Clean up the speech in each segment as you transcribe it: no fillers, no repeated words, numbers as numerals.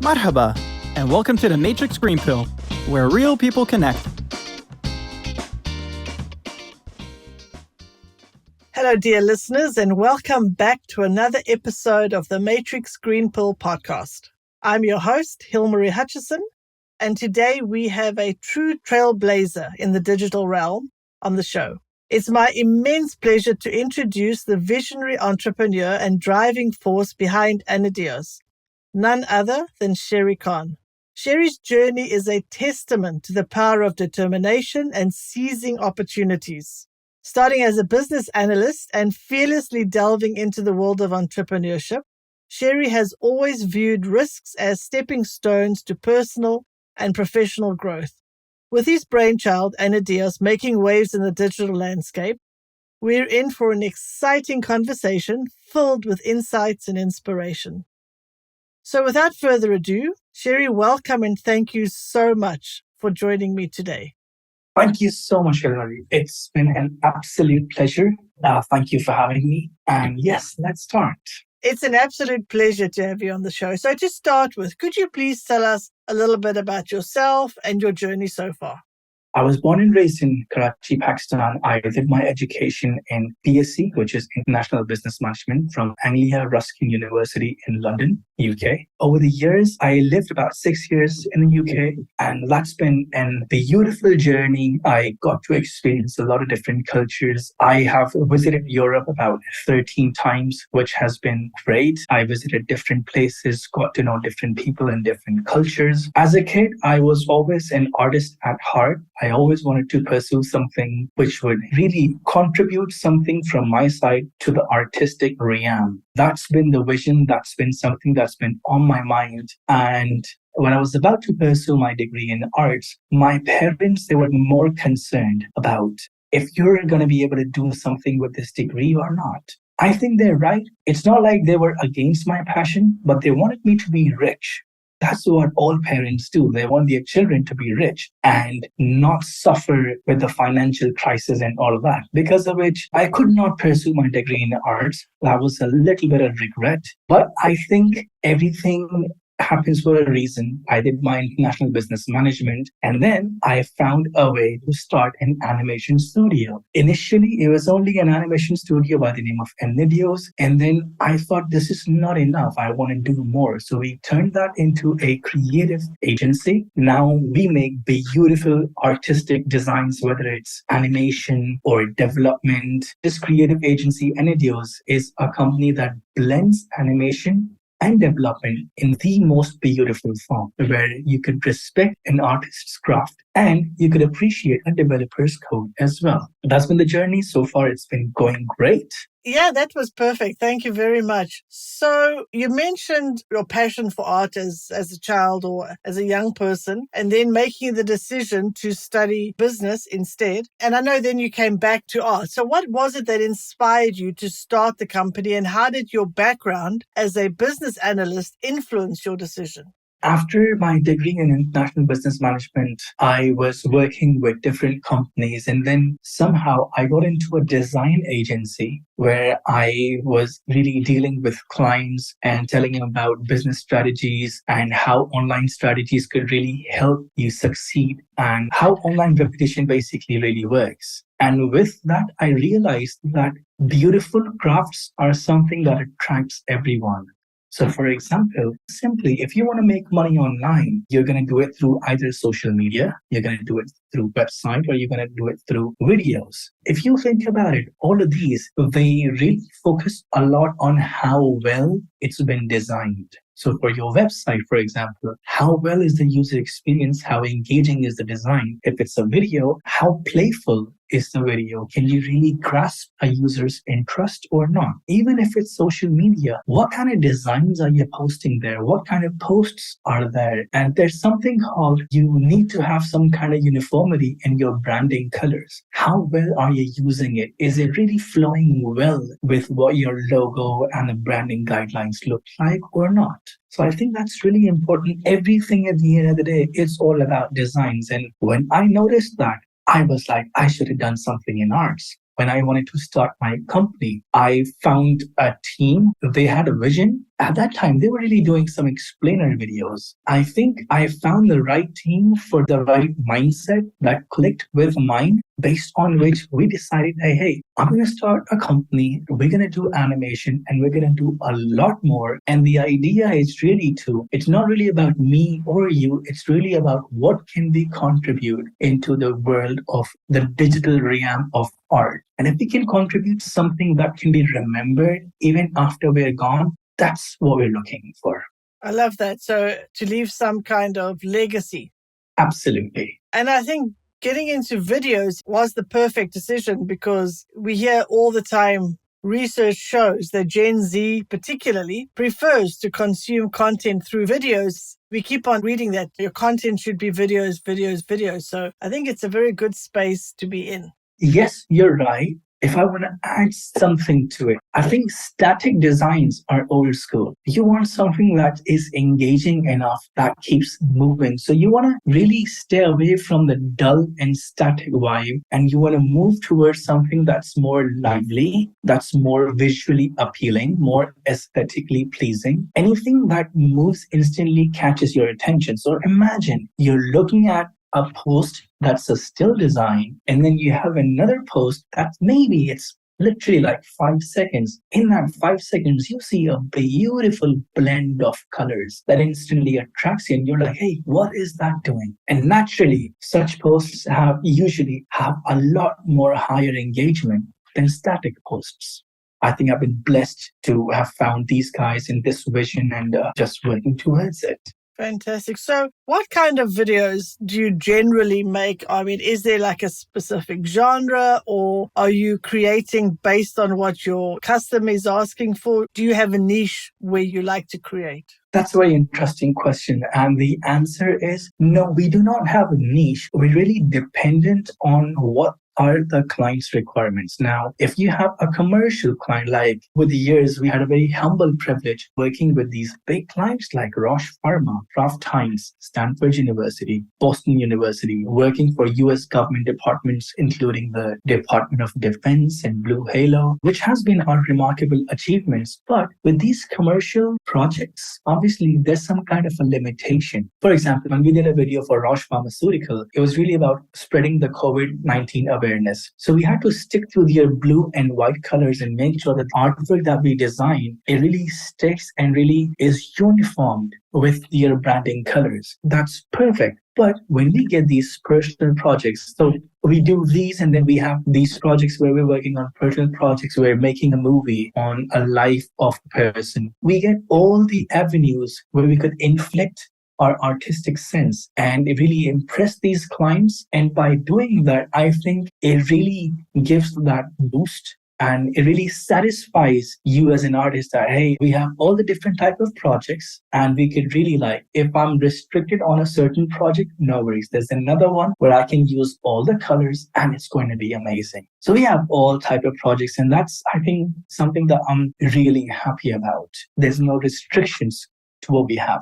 Marhaba, and welcome to the Matrix Green Pill, where real people connect. Hello, dear listeners, and welcome back to another episode of the Matrix Green Pill podcast. I'm your host, Hilmarie Hutchison, and today we have a true trailblazer in the digital realm on the show. It's my immense pleasure to introduce the visionary entrepreneur and driving force behind Anideos, none other than Kahn. Sherry's journey is a testament to the power of determination and seizing opportunities. Starting as a business analyst and fearlessly delving into the world of entrepreneurship, Sherry has always viewed risks as stepping stones to personal and professional growth. With his brainchild, Anideos, making waves in the digital landscape, we're in for an exciting conversation filled with insights and inspiration. So without further ado, Sherry, welcome and thank you so much for joining me today. Thank you so much, Hilary. It's been an absolute pleasure. Thank you for having me. And yes, let's start. It's an absolute pleasure to have you on the show. So to start with, could you please tell us a little bit about yourself and your journey so far? I was born and raised in Karachi, Pakistan. I did my education in BSc, which is International Business Management, from Anglia Ruskin University in London, UK. Over the years, I lived about 6 years in the UK, and that's been a beautiful journey. I got to experience a lot of different cultures. I have visited Europe about 13 times, which has been great. I visited different places, got to know different people and different cultures. As a kid, I was always an artist at heart. I always wanted to pursue something which would really contribute something from my side to the artistic realm. That's been the vision. That's been something that's been on my mind. And when I was about to pursue my degree in arts, my parents, they were more concerned about if you're going to be able to do something with this degree or not. I think they're right. It's not like they were against my passion, but they wanted me to be rich. That's what all parents do. They want their children to be rich and not suffer with the financial crisis and all of that. Because of which, I could not pursue my degree in arts. That was a little bit of regret. But I think everything happens for a reason. I did my international business management, and then I found a way to start an animation studio. Initially, it was only an animation studio by the name of Anideos, and then I thought this is not enough. I want to do more. So we turned that into a creative agency. Now we make beautiful artistic designs, whether it's animation or development. This creative agency, Anideos, is a company that blends animation and development in the most beautiful form, where you could respect an artist's craft and you could appreciate a developer's code as well. That's been the journey. So far, it's been going great. Yeah, that was perfect. Thank you very much. So you mentioned your passion for art as a child or as a young person, and then making the decision to study business instead. And I know then you came back to art. So what was it that inspired you to start the company, and how did your background as a business analyst influence your decision? After my degree in international business management, I was working with different companies, and then somehow I got into a design agency where I was really dealing with clients and telling them about business strategies and how online strategies could really help you succeed and how online reputation basically really works. And with that, I realized that beautiful crafts are something that attracts everyone. So for example, simply, if you want to make money online, you're going to do it through either social media, you're going to do it through website, or you're going to do it through videos. If you think about it, all of these, they really focus a lot on how well it's been designed. So for your website, for example, how well is the user experience? How engaging is the design? If it's a video, how playful is the video? Can you really grasp a user's interest or not? Even if it's social media, what kind of designs are you posting there? What kind of posts are there? And there's something called you need to have some kind of uniformity in your branding colors. How well are you using it? Is it really flowing well with what your logo and the branding guidelines look like or not? So I think that's really important. Everything at the end of the day, it's all about designs. And when I noticed that, I was like, I should have done something in arts. When I wanted to start my company, I found a team. They had a vision at that time, they were really doing some explainer videos. I think I found the right team for the right mindset that clicked with mine, based on which we decided, hey, I'm going to start a company. We're going to do animation and we're going to do a lot more. And the idea is really it's not really about me or you. It's really about what can we contribute into the world of the digital realm of art. And if we can contribute something that can be remembered even after we're gone, that's what we're looking for. I love that. So to leave some kind of legacy. Absolutely. And I think getting into videos was the perfect decision, because we hear all the time, research shows that Gen Z particularly prefers to consume content through videos. We keep on reading that your content should be videos, videos, videos. So I think it's a very good space to be in. Yes, you're right. If I want to add something to it, I think static designs are old school. You want something that is engaging enough, that keeps moving. So you want to really stay away from the dull and static vibe, and you want to move towards something that's more lively, that's more visually appealing, more aesthetically pleasing. Anything that moves instantly catches your attention. So imagine you're looking at a post that's a still design, and then you have another post that maybe it's literally like 5 seconds. In that 5 seconds, you see a beautiful blend of colors that instantly attracts you, and you're like, hey, what is that doing? And naturally, such posts usually have a lot more higher engagement than static posts. I think I've been blessed to have found these guys in this vision and just working towards it. Fantastic. So what kind of videos do you generally make? I mean, is there like a specific genre, or are you creating based on what your customer is asking for? Do you have a niche where you like to create? That's a very interesting question. And the answer is no, we do not have a niche. We're really dependent on what are the client's requirements. Now, if you have a commercial client, like with the years, we had a very humble privilege working with these big clients like Roche Pharma, Kraft Heinz, Stanford University, Boston University, working for US government departments, including the Department of Defense and Blue Halo, which has been our remarkable achievements. But with these commercial projects, obviously there's some kind of a limitation. For example, when we did a video for Roche Pharmaceutical, it was really about spreading the COVID-19 awareness. So we had to stick to their blue and white colors and make sure that the artwork that we design, it really sticks and really is uniformed with their branding colors. That's perfect. But when we get these personal projects, so we do these, and then we have these projects where we're working on personal projects, we're making a movie on a life of a person. We get all the avenues where we could inflict our artistic sense and it really impress these clients. And by doing that, I think it really gives that boost. And it really satisfies you as an artist that, hey, we have all the different type of projects, and we could really if I'm restricted on a certain project, no worries. There's another one where I can use all the colors and it's going to be amazing. So we have all type of projects, and that's, I think, something that I'm really happy about. There's no restrictions to what we have.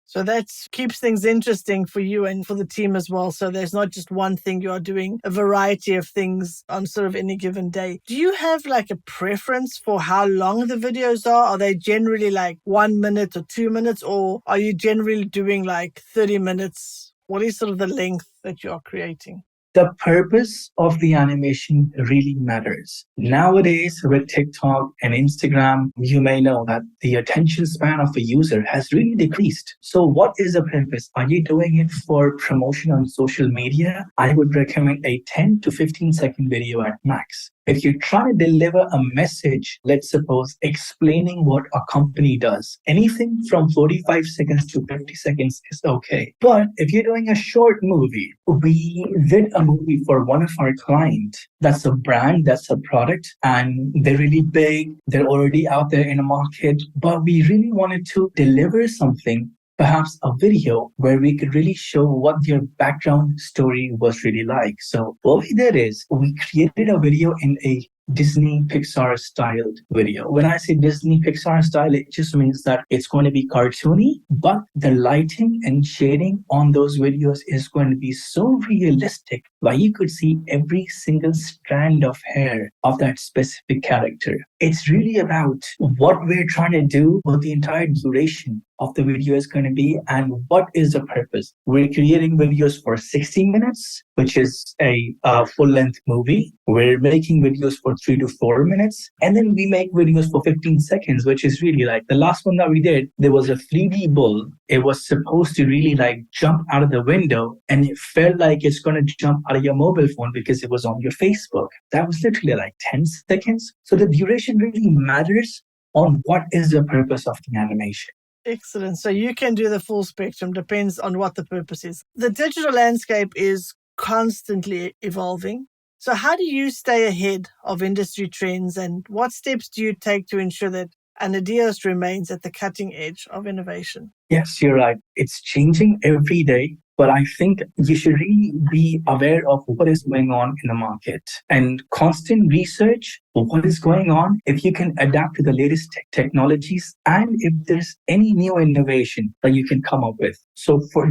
So that keeps things interesting for you and for the team as well. So there's not just one thing, you are doing a variety of things on sort of any given day. Do you have like a preference for how long the videos are? Are they generally like 1 minute or 2 minutes, or are you generally doing like 30 minutes? What is sort of the length that you are creating? The purpose of the animation really matters. Nowadays, with TikTok and Instagram, you may know that the attention span of a user has really decreased. So what is the purpose? Are you doing it for promotion on social media? I would recommend a 10 to 15 second video at max. If you try to deliver a message, let's suppose, explaining what a company does, anything from 45 seconds to 50 seconds is okay. But if you're doing a short movie, we did a movie for one of our clients. That's a brand, that's a product, and they're really big. They're already out there in the market, but we really wanted to deliver something, perhaps a video where we could really show what their background story was really like. So what we did is we created a video in a Disney Pixar styled video. When I say Disney Pixar style, it just means that it's going to be cartoony, but the lighting and shading on those videos is going to be so realistic that you could see every single strand of hair of that specific character. It's really about what we're trying to do, what the entire duration of the video is going to be, and what is the purpose. We're creating videos for 60 minutes, which is a full length movie. We're making videos for 3 to 4 minutes, and then we make videos for 15 seconds, which is really like the last one that we did. There was a 3D bull. It was supposed to really like jump out of the window, and it felt like it's going to jump out of your mobile phone because it was on your Facebook. That was literally like 10 seconds. So the duration really matters on what is the purpose of the animation. Excellent. So you can do the full spectrum, depends on what the purpose is. The digital landscape is constantly evolving. So how do you stay ahead of industry trends, and what steps do you take to ensure that Anideos remains at the cutting edge of innovation? Yes, you're right. It's changing every day. But I think you should really be aware of what is going on in the market and constant research of what is going on. If you can adapt to the latest technologies, and if there's any new innovation that you can come up with. So for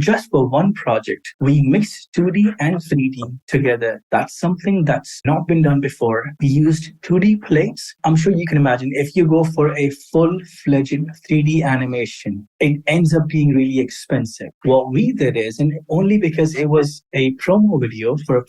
one project, we mixed 2D and 3D together. That's something that's not been done before. We used 2D plates. I'm sure you can imagine if you go for a full-fledged 3D animation, it ends up being really expensive. What we did is, and only because it was a promo video for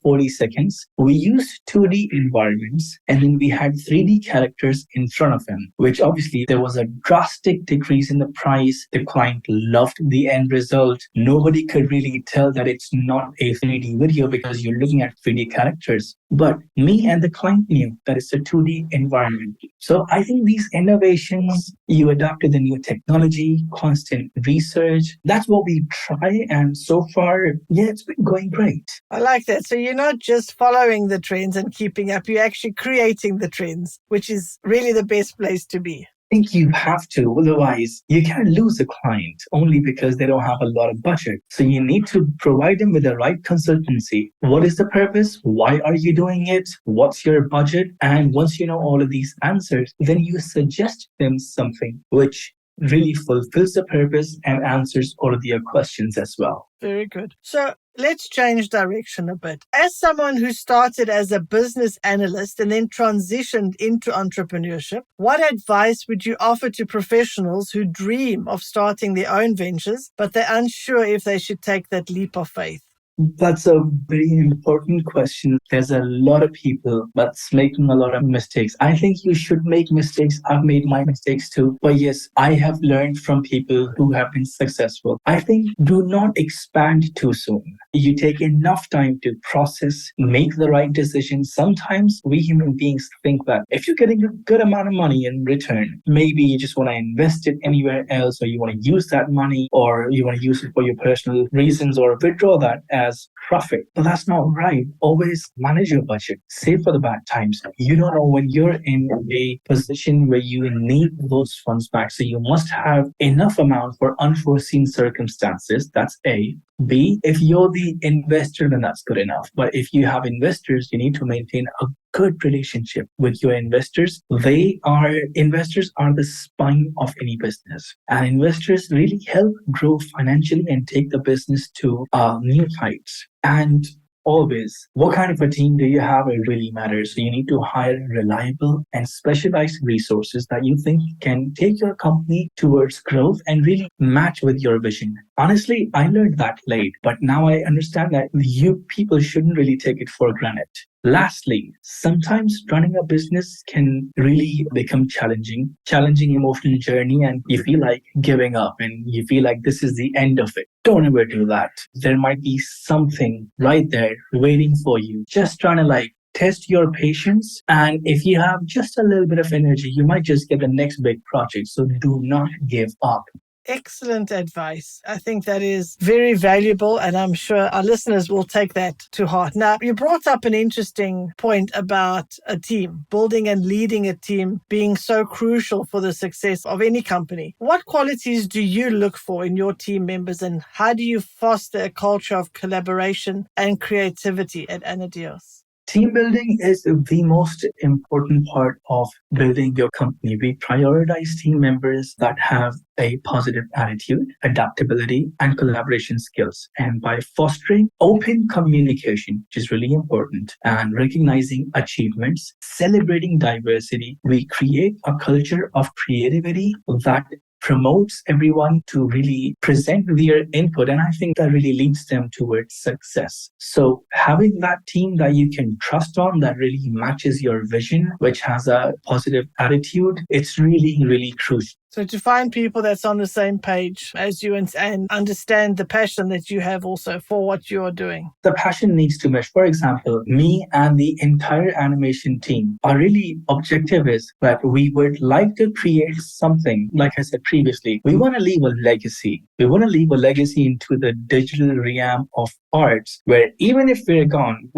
40 seconds, we used 2D environments, and then we had 3D characters in front of them, which obviously there was a drastic decrease in the price. The client loved the end result. Nobody could really tell that it's not a 3D video because you're looking at 3D characters. But me and the client knew that it's a 2D environment. So I think these innovations, you adapt to the new technology, constant research. That's what we try. And so far, yeah, it's been going great. I like that. So you're not just following the trends and keeping up, you're actually creating the trends, which is really the best place to be. I think you have to, otherwise you can't lose a client only because they don't have a lot of budget. So you need to provide them with the right consultancy. What is the purpose? Why are you doing it? What's your budget? And once you know all of these answers, then you suggest them something which really fulfills the purpose and answers all of their questions as well. Very good. So let's change direction a bit. As someone who started as a business analyst and then transitioned into entrepreneurship, what advice would you offer to professionals who dream of starting their own ventures, but they're unsure if they should take that leap of faith? That's a very important question. There's a lot of people that's making a lot of mistakes. I think you should make mistakes. I've made my mistakes too. But yes, I have learned from people who have been successful. I think do not expand too soon. You take enough time to process, make the right decisions. Sometimes we human beings think that if you're getting a good amount of money in return, maybe you just want to invest it anywhere else, or you want to use that money, or you want to use it for your personal reasons, or withdraw that as profit. But that's not right. Always manage your budget. Save for the bad times. You don't know when you're in a position where you need those funds back. So you must have enough amount for unforeseen circumstances. That's A. B, if you're the investor, then that's good enough. But if you have investors, you need to maintain a good relationship with your investors. Investors are the spine of any business. And investors really help grow financially and take the business to new heights. And always, what kind of a team do you have? It really matters. So you need to hire reliable and specialized resources that you think can take your company towards growth and really match with your vision. Honestly, I learned that late, but now I understand that you people shouldn't really take it for granted. Lastly, sometimes running a business can really become challenging emotional journey, and you feel like giving up and you feel like this is the end of it. Don't ever do that. There might be something right there waiting for you, just trying to test your patience. And if you have just a little bit of energy, you might just get the next big project. So do not give up. Excellent advice. I think that is very valuable, and I'm sure our listeners will take that to heart. Now, you brought up an interesting point about a team, building and leading a team being so crucial for the success of any company. What qualities do you look for in your team members, and how do you foster a culture of collaboration and creativity at Anideos? Team building is the most important part of building your company. We prioritize team members that have a positive attitude, adaptability, and collaboration skills. And by fostering open communication, which is really important, and recognizing achievements, celebrating diversity, we create a culture of creativity that promotes everyone to really present their input. And I think that really leads them towards success. So having that team that you can trust on, that really matches your vision, which has a positive attitude, it's really, really crucial. So to find people that's on the same page as you and understand the passion that you have also for what you're doing. The passion needs to mesh. For example, me and the entire animation team, our really objective is that we would like to create something, like I said previously, we want to leave a legacy. We want to leave a legacy into the digital realm of arts, where even if we're gone,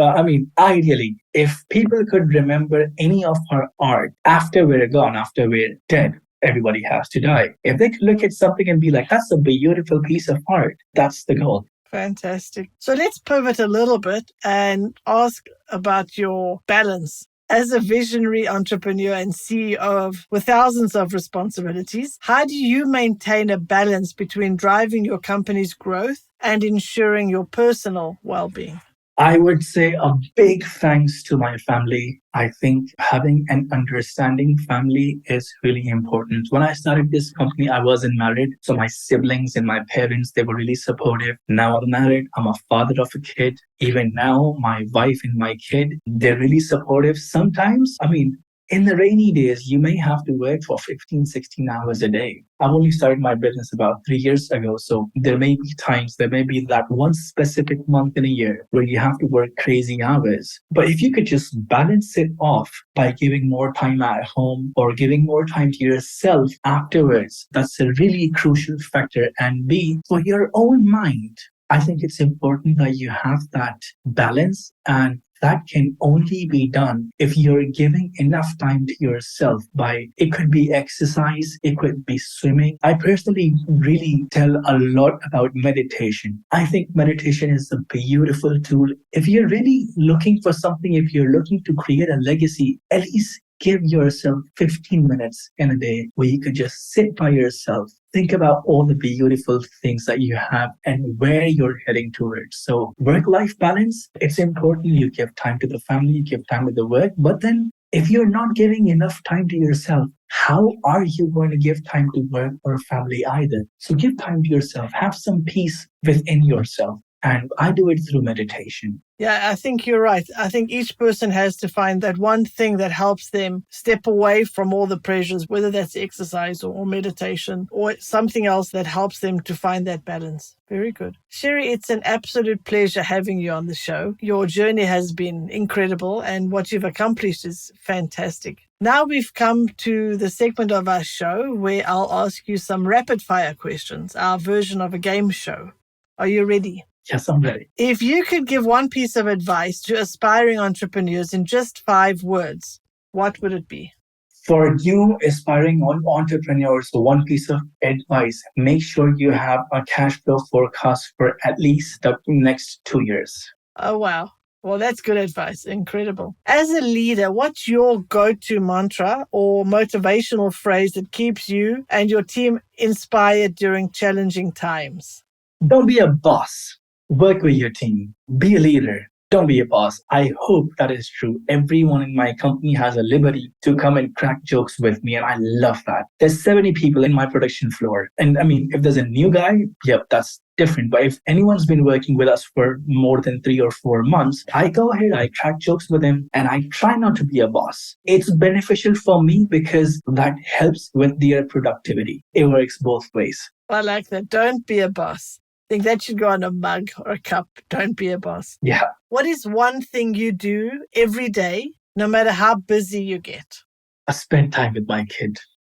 ideally, if people could remember any of our art after we're gone, after we're dead, everybody has to die. If they could look at something and be like, that's a beautiful piece of art, that's the goal. Fantastic. So let's pivot a little bit and ask about your balance. As a visionary entrepreneur and CEO with thousands of responsibilities, how do you maintain a balance between driving your company's growth and ensuring your personal well-being? I would say a big thanks to my family. I think having an understanding family is really important. When I started this company, I wasn't married. So my siblings and my parents, they were really supportive. Now I'm married. I'm a father of a kid. Even now, my wife and my kid, they're really supportive. Sometimes, in the rainy days, you may have to work for 15, 16 hours a day. I've only started my business about 3 years ago. So there may be that one specific month in a year where you have to work crazy hours. But if you could just balance it off by giving more time at home or giving more time to yourself afterwards, that's a really crucial factor. And B, for your own mind, I think it's important that you have that balance, and that can only be done if you're giving enough time to yourself. It could be exercise, it could be swimming. I personally really tell a lot about meditation. I think meditation is a beautiful tool. If you're really looking for something, if you're looking to create a legacy, at least give yourself 15 minutes in a day where you could just sit by yourself. Think about all the beautiful things that you have and where you're heading towards. So work-life balance, it's important. You give time to the family, you give time to the work. But then if you're not giving enough time to yourself, how are you going to give time to work or family either? So give time to yourself. Have some peace within yourself. And I do it through meditation. Yeah, I think you're right. I think each person has to find that one thing that helps them step away from all the pressures, whether that's exercise or meditation or something else that helps them to find that balance. Very good. Sherry, it's an absolute pleasure having you on the show. Your journey has been incredible and what you've accomplished is fantastic. Now we've come to the segment of our show where I'll ask you some rapid fire questions, our version of a game show. Are you ready? Yes, I'm ready. If you could give one piece of advice to aspiring entrepreneurs in just 5 words, what would it be? For you aspiring entrepreneurs, one piece of advice, make sure you have a cash flow forecast for at least the next 2 years. Oh, wow. Well, that's good advice. Incredible. As a leader, what's your go-to mantra or motivational phrase that keeps you and your team inspired during challenging times? Don't be a boss. Work with your team. Be a leader. Don't be a boss. I hope that is true. Everyone in my company has a liberty to come and crack jokes with me, and I love that. There's 70 people in my production floor. And if there's a new guy, that's different. But if anyone's been working with us for more than 3 or 4 months, I go ahead, I crack jokes with them, and I try not to be a boss. It's beneficial for me because that helps with their productivity. It works both ways. I like that. Don't be a boss. I think that should go on a mug or a cup. Don't be a boss. Yeah. What is one thing you do every day, no matter how busy you get? I spend time with my kid.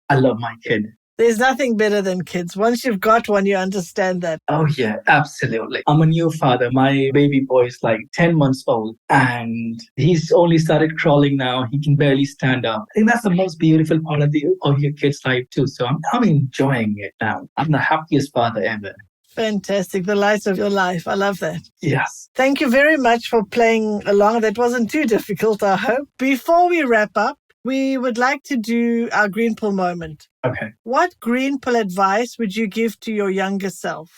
I love my kid. There's nothing better than kids. Once you've got one, you understand that. Oh, yeah, absolutely. I'm a new father. My baby boy is like 10 months old and he's only started crawling now. He can barely stand up. I think that's the most beautiful part of your kid's life too. So I'm enjoying it now. I'm the happiest father ever. Fantastic. The light of your life. I love that. Yes. Thank you very much for playing along. That wasn't too difficult, I hope. Before we wrap up, we would like to do our green pill moment. Okay. What green pill advice would you give to your younger self?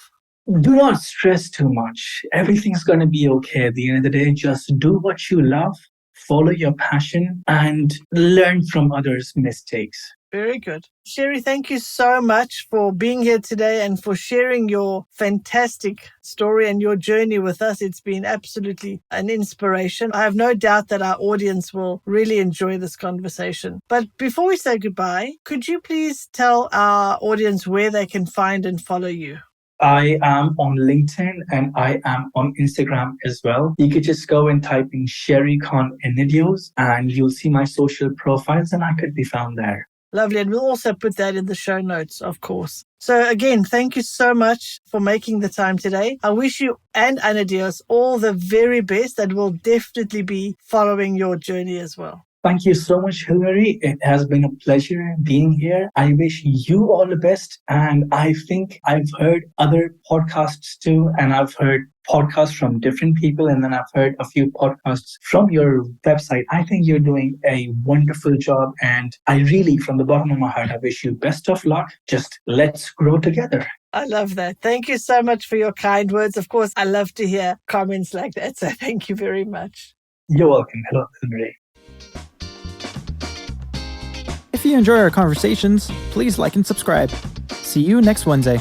Do not stress too much. Everything's going to be okay. At the end of the day, just do what you love, follow your passion, and learn from others' mistakes. Very good. Sherry, thank you so much for being here today and for sharing your fantastic story and your journey with us. It's been absolutely an inspiration. I have no doubt that our audience will really enjoy this conversation. But before we say goodbye, could you please tell our audience where they can find and follow you? I am on LinkedIn and I am on Instagram as well. You could just go and type in Sherry Kahn Anideos and you'll see my social profiles and I could be found there. Lovely. And we'll also put that in the show notes, of course. So again, thank you so much for making the time today. I wish you and Anideos all the very best, and we'll definitely be following your journey as well. Thank you so much, Hilary. It has been a pleasure being here. I wish you all the best. And I think I've heard other podcasts too, and I've heard podcasts from different people, and then I've heard a few podcasts from your website. I think you're doing a wonderful job, and I really, from the bottom of my heart, I wish you best of luck. Just let's grow together. I love that. Thank you so much for your kind words. Of course, I love to hear comments like that. So thank you very much. You're welcome. Hello, Hilary. If you enjoy our conversations, please like and subscribe. See you next Wednesday.